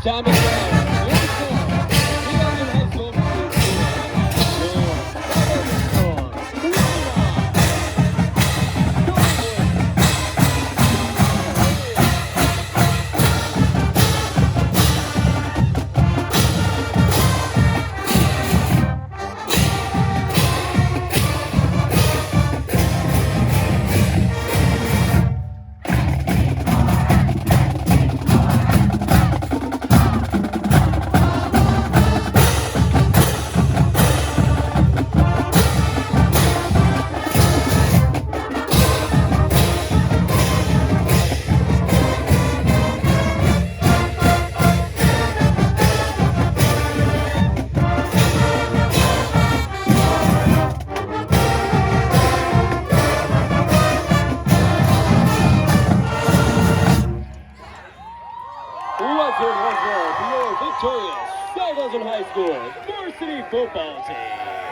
Time is now. Your score. Leon High School. Once and once more for your victorious South High School varsity football team.